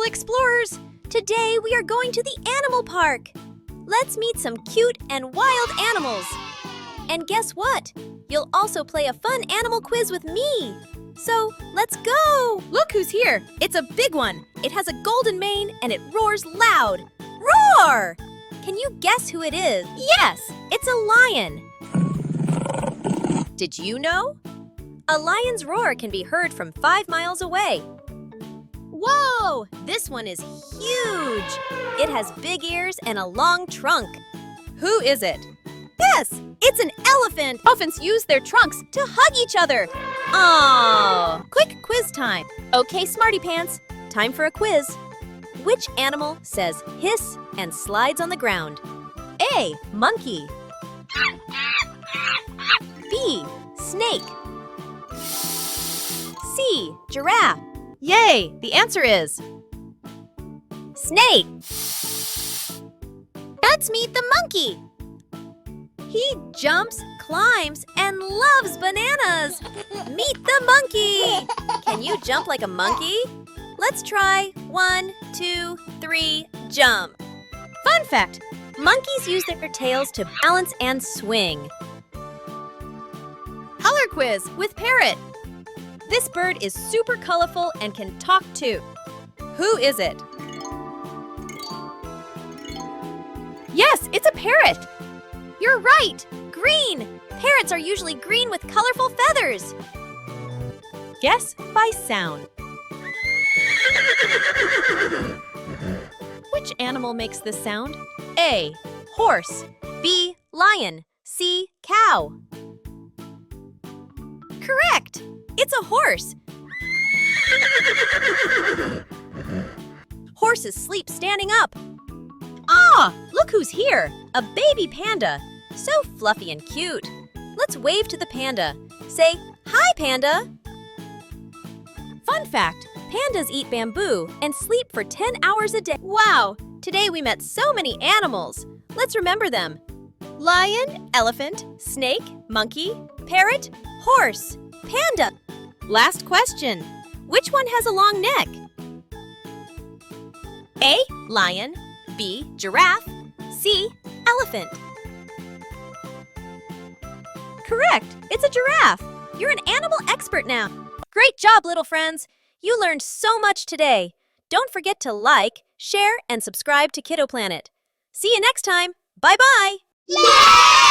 explorers! Today we are going to the animal park. Let's meet some cute and wild animals. And guess what? You'll also play a fun animal quiz with me. So, let's go! Look who's here! It's a big one! It has a golden mane and it roars loud. Roar! Can you guess who it is? Yes, it's a lion. Did you know? A lion's roar can be heard from 5 miles away. Whoa! This one is huge! It has big ears and a long trunk. Who is it? Yes, it's an elephant! Elephants use their trunks to hug each other. Oh! Quick quiz time. Okay, smarty pants, time for a quiz. Which animal says hiss and slides on the ground? A. Monkey. B. Snake. C. Giraffe. Yay! The answer is snake. Let's meet the monkey. He jumps, climbs, and loves bananas. Meet the monkey. Can you jump like a monkey? Let's try. 1, 2, 3, jump. Fun fact, monkeys use their tails to balance and swing. Color quiz with parrot. This bird is super colorful and can talk too. Who is it? Yes, it's a parrot. You're right, green. Parrots are usually green with colorful feathers. Guess by sound. Which animal makes this sound? A. Horse. B. Lion. C. Cow. Correct! It's a horse. Horses sleep standing up. Ah, look who's here! A baby panda. So fluffy and cute. Let's wave to the panda. Say, hi, panda! Fun fact, pandas eat bamboo and sleep for 10 hours a day. Wow! Today we met so many animals. Let's remember them. Lion, elephant, snake, monkey, parrot, horse, panda. Last question. Which one has a long neck? A. Lion. B. Giraffe. C. Elephant. Correct. It's a giraffe. You're an animal expert now. Great job, little friends. You learned so much today. Don't forget to like, share, and subscribe to Kiddo Planet. See you next time. Bye-bye. Yay!